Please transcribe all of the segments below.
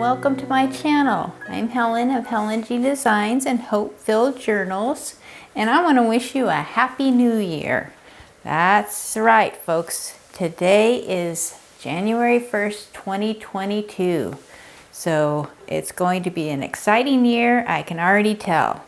welcome to my channel. I'm Helen of Helen G Designs and Hope-Filled Journals, and I want to wish you a Happy New Year. That's right, folks. Today is January 1st, 2022. So it's going to be an exciting year, I can already tell.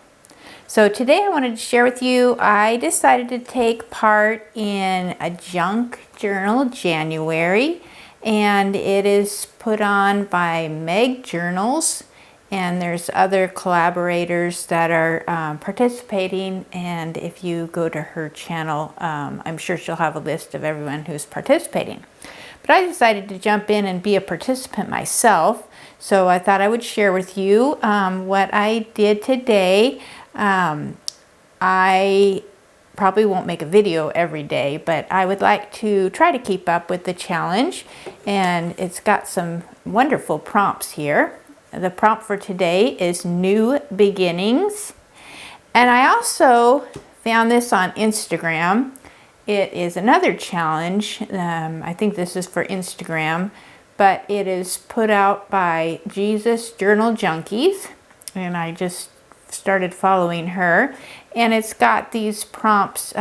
So today I wanted to share with you, I decided to take part in a junk journal January, and it is put on by Meg Journals, and there's other collaborators that are participating, and if you go to her channel, I'm sure she'll have a list of everyone who's participating. But I decided to jump in and be a participant myself, so I thought I would share with you what I did today. I probably won't make a video every day, but I would like to try to keep up with the challenge, and it's got some wonderful prompts here. The prompt for today is New Beginnings, and I also found this on Instagram. It is another challenge. I think this is for Instagram, but it is put out by Jesus Journal Junkies, and I just started following her, and it's got these prompts,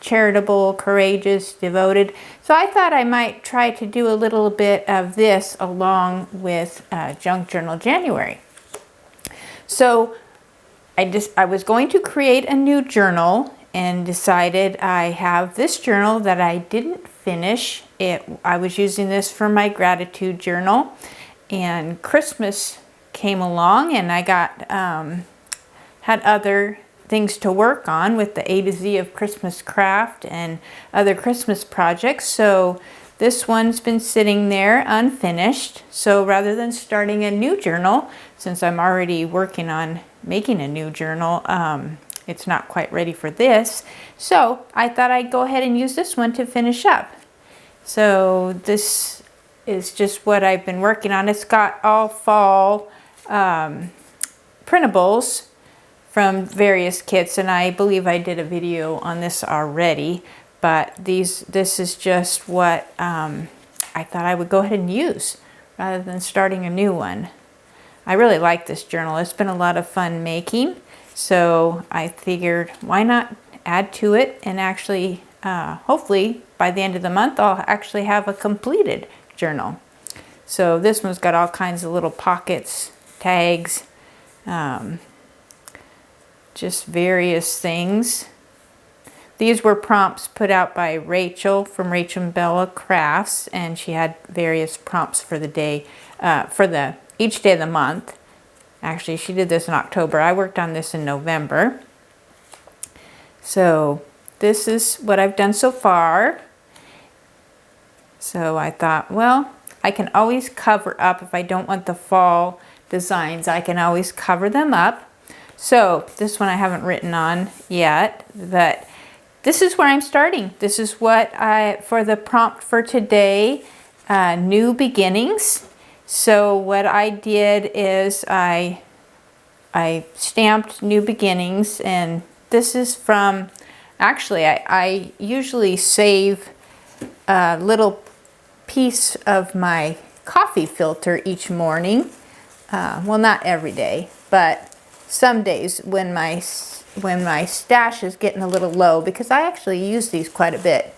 charitable, courageous, devoted. So I thought I might try to do a little bit of this along with Junk Journal January. So I was going to create a new journal and decided I have this journal that I didn't finish. I was using this for my gratitude journal, and Christmas came along and I got had other things to work on with the A to Z of Christmas craft and other Christmas projects. So this one's been sitting there unfinished. So rather than starting a new journal, since I'm already working on making a new journal, it's not quite ready for this. So I thought I'd go ahead and use this one to finish up. So this is just what I've been working on. It's got all fall printables from various kits, and I believe I did a video on this already, but this is just what I thought I would go ahead and use rather than starting a new one. I really like this journal. It's been a lot of fun making, so I figured why not add to it, and actually hopefully by the end of the month I'll actually have a completed journal. So this one's got all kinds of little pockets, tags, just various things. These were prompts put out by Rachel from Rachel and Bella Crafts, and she had various prompts for the day, each day of the month. Actually, she did this in October. I worked on this in November. So this is what I've done so far. So I thought, well, I can always cover up if I don't want the fall designs. I can always cover them up. So this one I haven't written on yet, but this is where I'm starting. This is what for the prompt for today, New Beginnings. So what I did is I stamped New Beginnings, and this is from, actually I usually save a little piece of my coffee filter each morning. Well, not every day, but some days when my stash is getting a little low, because I actually use these quite a bit.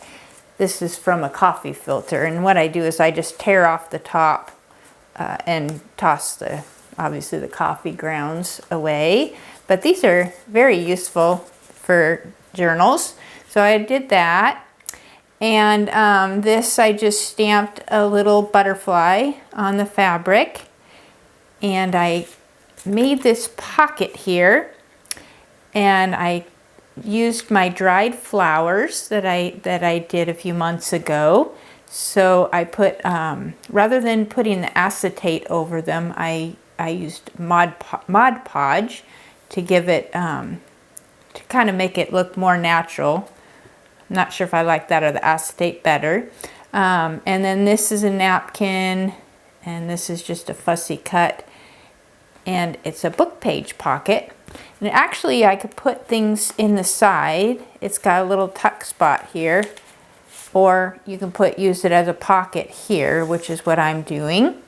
This is from a coffee filter, and what I do is I just tear off the top and toss obviously the coffee grounds away. But these are very useful for journals, so I did that. And this, I just stamped a little butterfly on the fabric, and I made this pocket here, and I used my dried flowers that I did a few months ago. So I put, rather than putting the acetate over them, I used Mod Podge to give it, to kind of make it look more natural. I'm not sure if I like that or the acetate better. And then this is a napkin, and this is just a fussy cut. And it's a book page pocket, and actually I could put things in the side. It's got a little tuck spot here, or you can use it as a pocket here, which is what I'm doing.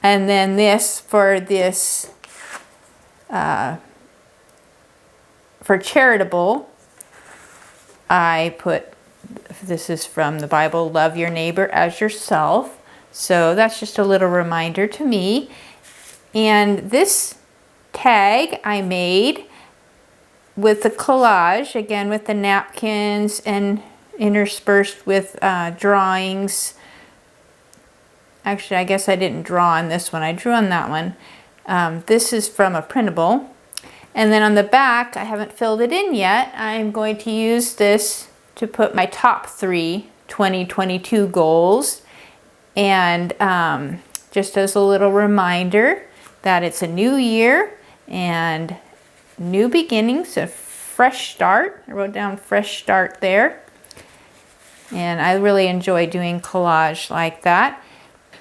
And then this, for charitable, I put, this is from the Bible, love your neighbor as yourself. So that's just a little reminder to me. And this tag I made with the collage, again with the napkins and interspersed with drawings. Actually, I guess I didn't draw on this one. I drew on that one. This is from a printable. And then on the back, I haven't filled it in yet. I'm going to use this to put my top 3 2022 goals. And just as a little reminder that it's a new year and new beginnings, a fresh start. I wrote down fresh start there. And I really enjoy doing collage like that.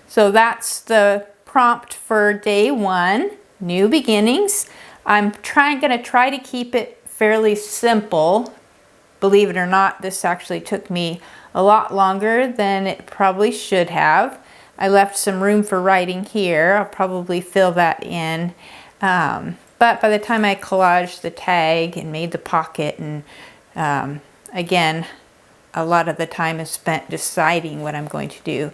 So that's the prompt for day 1, new beginnings. I'm gonna try to keep it fairly simple. Believe it or not, this actually took me a lot longer than it probably should have. I left some room for writing here. I'll probably fill that in. But by the time I collaged the tag and made the pocket, and again, a lot of the time is spent deciding what I'm going to do.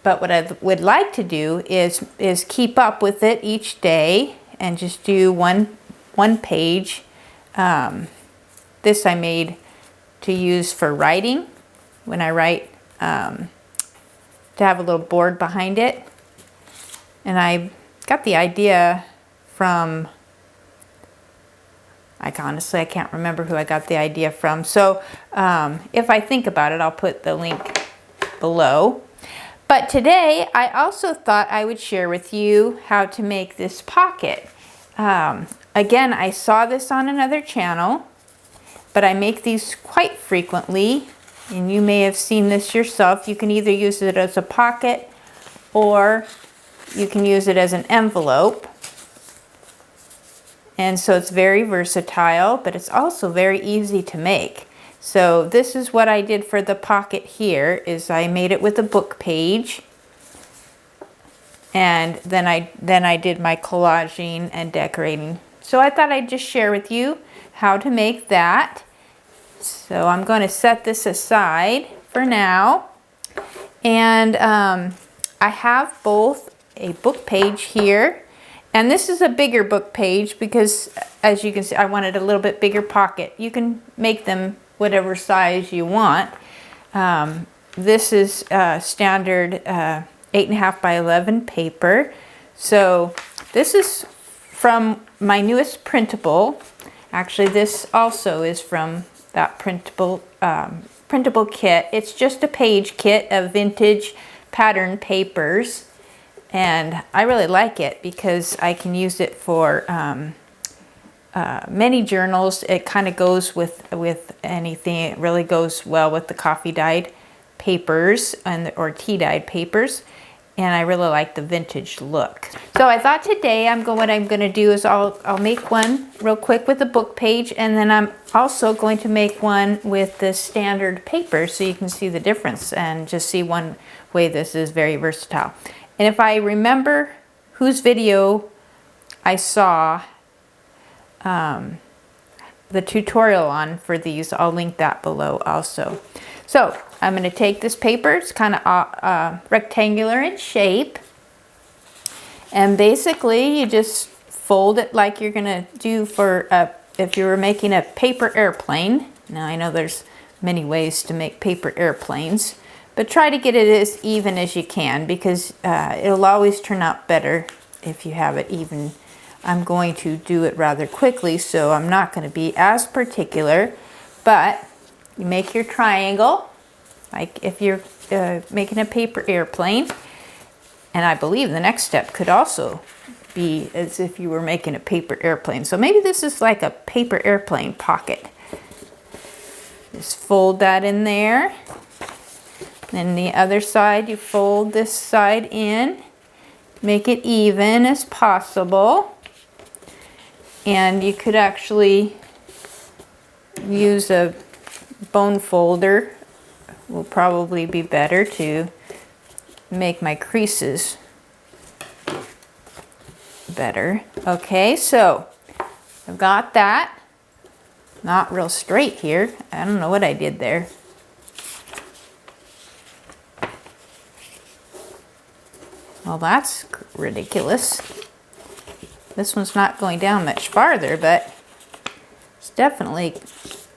But what I would like to do is keep up with it each day and just do one page. This I made to use for writing when I write, to have a little board behind it. And I got the idea from, honestly, I can't remember who I got the idea from. So if I think about it, I'll put the link below. But today, I also thought I would share with you how to make this pocket. Again, I saw this on another channel, but I make these quite frequently, and you may have seen this yourself. You can either use it as a pocket or you can use it as an envelope. And so it's very versatile, but it's also very easy to make. So this is what I did for the pocket here, is I made it with a book page. And then I did my collaging and decorating. So I thought I'd just share with you how to make that. So I'm going to set this aside for now. And I have both a book page here. And this is a bigger book page because, as you can see, I wanted a little bit bigger pocket. You can make them whatever size you want. This is standard 8.5 by 11 paper. So this is from my newest printable. Actually, this also is from that printable kit. It's just a page kit of vintage pattern papers. And I really like it because I can use it for many journals. It kind of goes with anything. It really goes well with the coffee dyed papers or tea dyed papers. And I really like the vintage look. So I thought today what I'm going to do is I'll make one real quick with the book page, and then I'm also going to make one with the standard paper so you can see the difference and just see one way this is very versatile. And if I remember whose video I saw the tutorial on for these, I'll link that below also. So I'm going to take this paper. It's kind of rectangular in shape. And basically you just fold it like you're going to do for if you were making a paper airplane. Now I know there's many ways to make paper airplanes, but try to get it as even as you can because it'll always turn out better if you have it even. I'm going to do it rather quickly, so I'm not going to be as particular, but you make your triangle, like if you're making a paper airplane, and I believe the next step could also be as if you were making a paper airplane. So maybe this is like a paper airplane pocket. Just fold that in there. Then the other side, you fold this side in, make it even as possible. And you could actually use a bone folder, will probably be better to make my creases better. Okay, so I've got that. Not real straight here. I don't know what I did there. Well, that's ridiculous. This one's not going down much farther, but it's definitely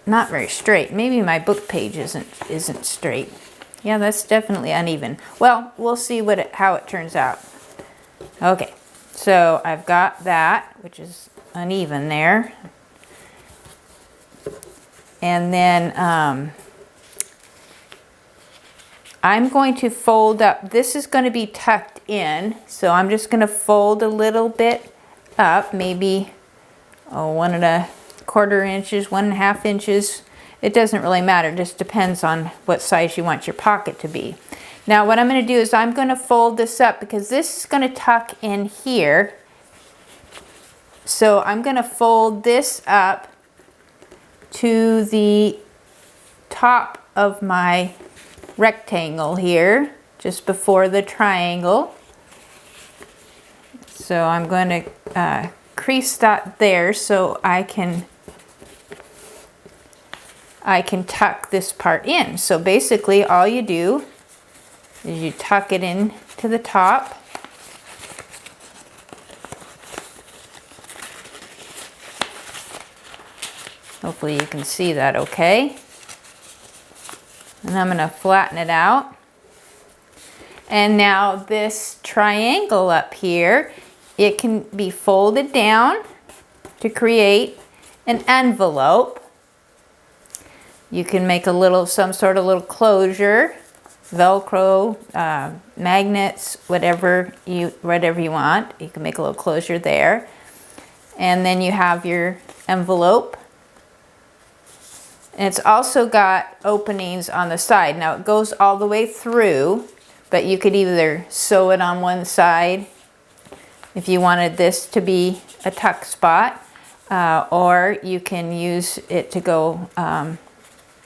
not very straight. Maybe my book page isn't straight. Yeah, that's definitely uneven. Well, we'll see how it turns out. Okay, so I've got that, which is uneven there. And then I'm going to fold up. This is going to be tucked in, so I'm just going to fold a little bit up, maybe 1¼ inches, 1½ inches. It doesn't really matter, it just depends on what size you want your pocket to be. Now what I'm going to do is I'm going to fold this up because this is going to tuck in here. So I'm going to fold this up to the top of my rectangle here, just before the triangle. So I'm going to crease that there so I can tuck this part in. So basically all you do is you tuck it in to the top. Hopefully you can see that okay. And I'm going to flatten it out. And now this triangle up here, it can be folded down to create an envelope. You can make some sort of little closure, Velcro, magnets, whatever you want. You can make a little closure there. And then you have your envelope. And it's also got openings on the side. Now it goes all the way through, but you could either sew it on one side if you wanted this to be a tuck spot, or you can use it to go,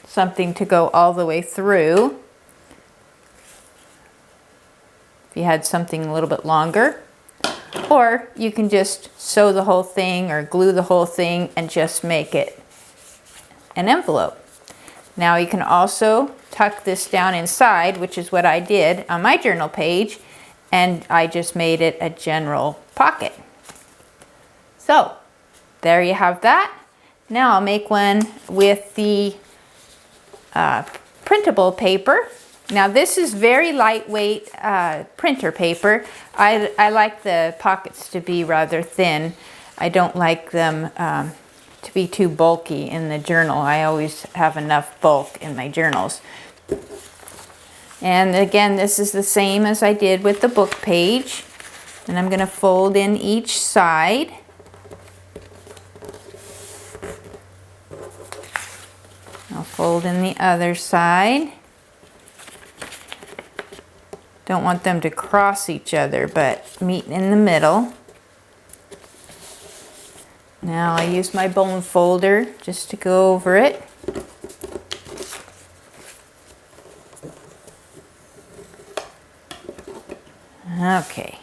something to go all the way through. If you had something a little bit longer. Or you can just sew the whole thing or glue the whole thing and just make it an envelope. Now you can also tuck this down inside, which is what I did on my journal page, and I just made it a general pocket. So there you have that. Now I'll make one with the printable paper. Now this is very lightweight printer paper. I like the pockets to be rather thin. I don't like them to be too bulky in the journal. I always have enough bulk in my journals. And again, this is the same as I did with the book page. And I'm going to fold in each side. I'll fold in the other side. Don't want them to cross each other, but meet in the middle. Now I use my bone folder just to go over it. Okay.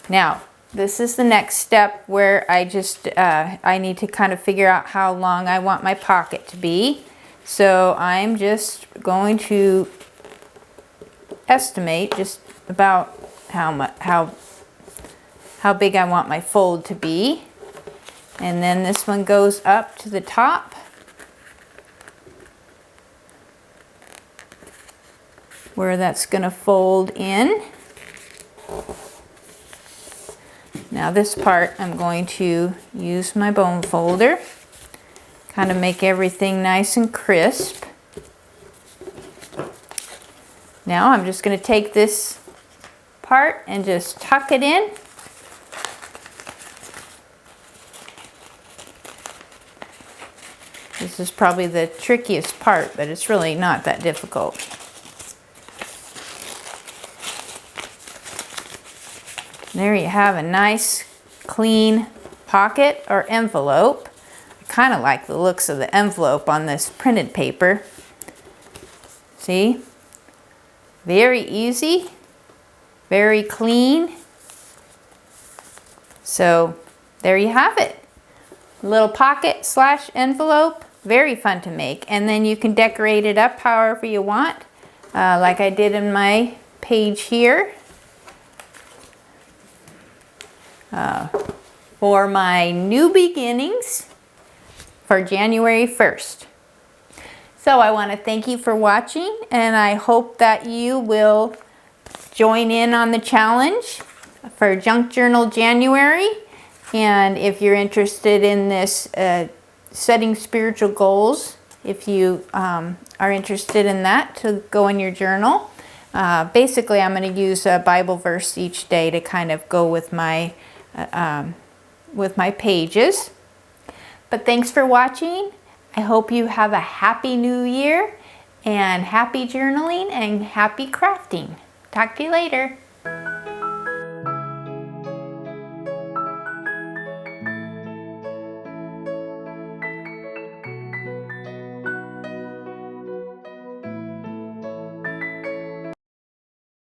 Now, this is the next step where I need to kind of figure out how long I want my pocket to be. So I'm just going to estimate just about how big I want my fold to be. And then this one goes up to the top, where that's going to fold in. Now this part I'm going to use my bone folder, kind of make everything nice and crisp. Now I'm just going to take this part and just tuck it in. This is probably the trickiest part, but it's really not that difficult. There you have a nice clean pocket or envelope. I kind of like the looks of the envelope on this printed paper. See? Very easy. Very clean. So there you have it. Little pocket slash envelope. Very fun to make. And then you can decorate it up however you want. Like I did in my page here. For my new beginnings for January 1st. So I want to thank you for watching, and I hope that you will join in on the challenge for Junk Journal January. And if you're interested in this setting spiritual goals, if you are interested in that, to go in your journal. Basically, I'm going to use a Bible verse each day to kind of go with my pages. But thanks for watching. I hope you have a happy new year and happy journaling and happy crafting. Talk to you later.